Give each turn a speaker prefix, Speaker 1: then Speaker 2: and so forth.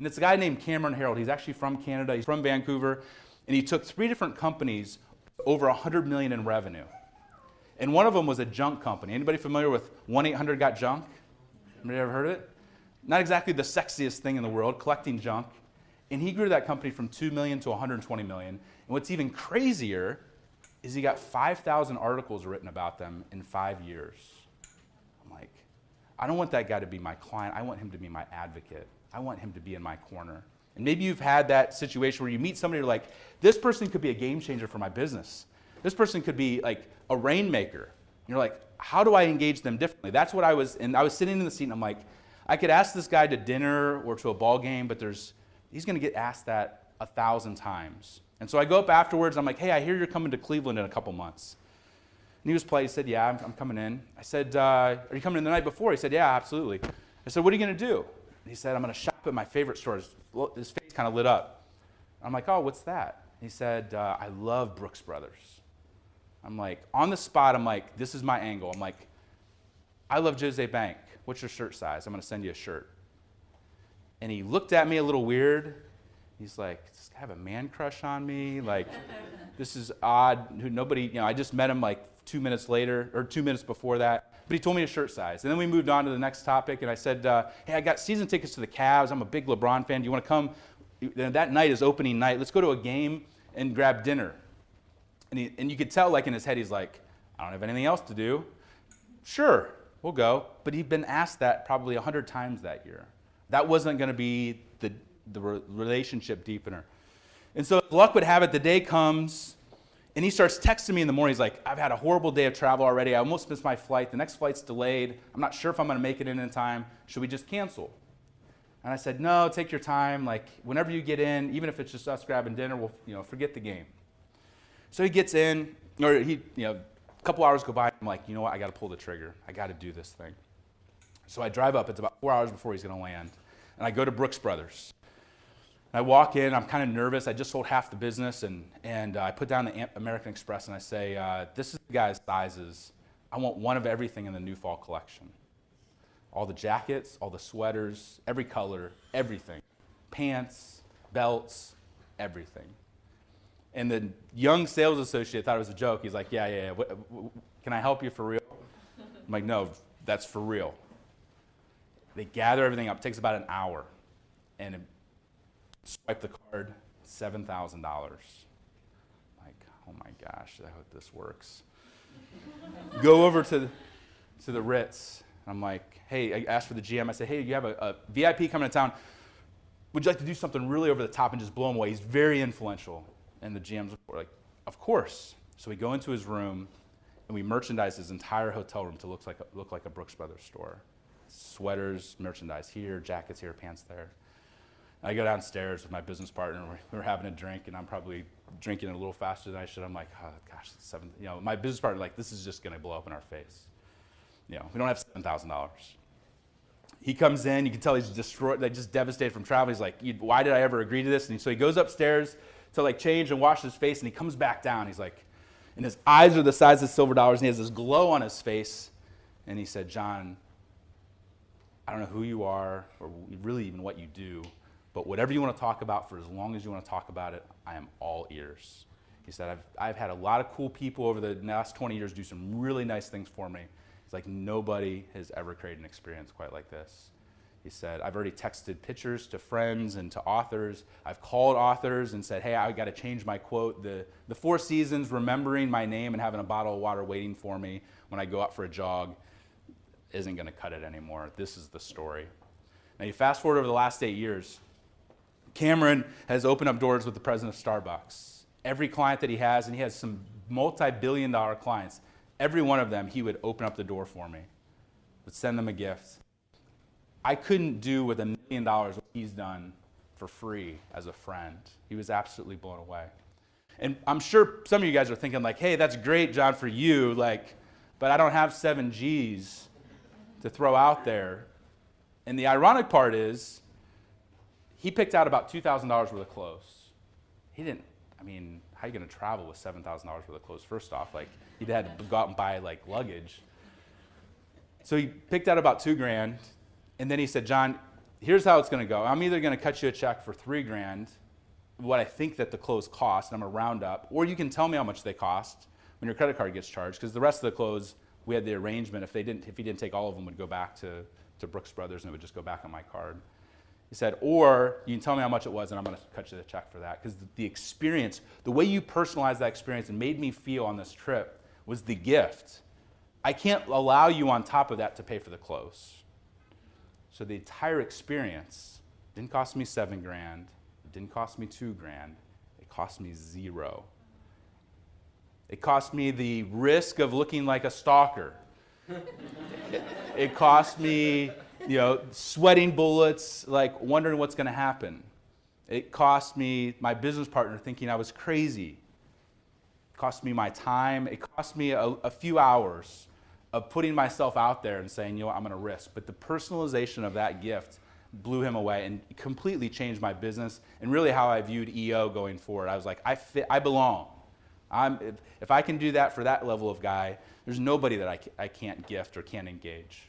Speaker 1: And it's a guy named Cameron Harold. He's actually from Canada. He's from Vancouver. And he took 3 different companies over $100 million in revenue. And one of them was a junk company. Anybody familiar with 1-800-GOT-JUNK? Anybody ever heard of it? Not exactly the sexiest thing in the world, collecting junk. And he grew that company from $2 million to $120 million. And what's even crazier is he got 5,000 articles written about them in 5 years. I'm like, I don't want that guy to be my client. I want him to be my advocate. I want him to be in my corner. And maybe you've had that situation where you meet somebody, you're like, this person could be a game changer for my business. This person could be like a rainmaker. And you're like, how do I engage them differently? That's what I was, and I was sitting in the seat and I'm like, I could ask this guy to dinner or to a ball game, but he's going to get asked that 1,000 times. And so I go up afterwards, I'm like, hey, I hear you're coming to Cleveland in a couple months. And he was polite, he said, yeah, I'm coming in. I said, are you coming in the night before? He said, yeah, absolutely. I said, what are you going to do? And he said, I'm going to shop at my favorite store. His face kind of lit up. I'm like, oh, what's that? He said, I love Brooks Brothers. I'm like, on the spot, I'm like, this is my angle. I'm like, I love Jose Bank. What's your shirt size? I'm going to send you a shirt. And he looked at me a little weird. He's like, does this guy have a man crush on me? Like, this is odd. Nobody, I just met him like 2 minutes later, or 2 minutes before that. But he told me his shirt size. And then we moved on to the next topic, and I said, hey, I got season tickets to the Cavs. I'm a big LeBron fan. Do you want to come? That night is opening night. Let's go to a game and grab dinner. And you could tell, like, in his head, he's like, I don't have anything else to do. Sure, we'll go. But he'd been asked that probably 100 times that year. That wasn't going to be the relationship deepener. And so luck would have it, the day comes, and he starts texting me in the morning. He's like, I've had a horrible day of travel already. I almost missed my flight. The next flight's delayed. I'm not sure if I'm going to make it in time. Should we just cancel? And I said, no, take your time. Like, whenever you get in, even if it's just us grabbing dinner, we'll forget the game. So he gets in, or a couple hours go by. I'm like, you know what? I got to pull the trigger. I got to do this thing. So I drive up. It's about 4 hours before he's going to land. And I go to Brooks Brothers. And I walk in. I'm kind of nervous. I just sold half the business. And I put down the American Express and I say, this is the guy's sizes. I want one of everything in the new fall collection. All the jackets, all the sweaters, every color, everything. Pants, belts, everything. And the young sales associate thought it was a joke. He's like, yeah. Can I help you for real? I'm like, no, that's for real. They gather everything up. It takes about an hour. And swipe the card, $7,000. Like, oh my gosh, I hope this works. Go over to the Ritz. I'm like, hey, I asked for the GM. I said, hey, you have a VIP coming to town. Would you like to do something really over the top and just blow him away? He's very influential. And the GM's like, of course. So we go into his room, and we merchandise his entire hotel room to look like a Brooks Brothers store. Sweaters, merchandise here, jackets here, pants there. I go downstairs with my business partner. We're having a drink, and I'm probably drinking a little faster than I should. I'm like, oh gosh, my business partner, like, this is just going to blow up in our face. We don't have $7,000. He comes in. You can tell he's destroyed, like, just devastated from travel. He's like, why did I ever agree to this? And so he goes upstairs to like change and wash his face, and he comes back down. He's like, and his eyes are the size of silver dollars, and he has this glow on his face. And he said, John, I don't know who you are or really even what you do, but whatever you want to talk about, for as long as you want to talk about it, I am all ears. He said, I've had a lot of cool people over the last 20 years do some really nice things for me. It's like nobody has ever created an experience quite like this. He said, I've already texted pictures to friends and to authors. I've called authors and said, hey, I got to change my quote. The Four Seasons remembering my name and having a bottle of water waiting for me when I go out for a jog isn't going to cut it anymore. This is the story. Now you fast forward over the last 8 years, Cameron has opened up doors with the president of Starbucks. Every client that he has, and he has some multi-billion-dollar clients, every one of them, he would open up the door for me, would send them a gift. I couldn't do with $1 million what he's done for free as a friend. He was absolutely blown away. And I'm sure some of you guys are thinking like, hey, that's great, John, for you, but I don't have 7 G's to throw out there. And the ironic part is, he picked out about $2,000 worth of clothes. How are you going to travel with $7,000 worth of clothes? First off, he'd had to go out and buy luggage. So he picked out about $2,000. And then he said, John, here's how it's going to go. I'm either going to cut you a check for $3,000, what I think that the clothes cost, and I'm going to round up, or you can tell me how much they cost when your credit card gets charged, because the rest of the clothes, we had the arrangement, if he didn't take all of them, would go back to Brooks Brothers, and it would just go back on my card. He said, or you can tell me how much it was, and I'm going to cut you the check for that, because the experience, the way you personalized that experience and made me feel on this trip was the gift. I can't allow you on top of that to pay for the clothes. So the entire experience didn't cost me $7,000. It didn't cost me $2,000. It cost me $0. It cost me the risk of looking like a stalker. It cost me, sweating bullets, like wondering what's going to happen. It cost me my business partner thinking I was crazy. It cost me my time. It cost me a few hours of putting myself out there and saying, I'm going to risk. But the personalization of that gift blew him away and completely changed my business and really how I viewed EO going forward. I was like, I belong. If I can do that for that level of guy, there's nobody that I can't gift or can't engage.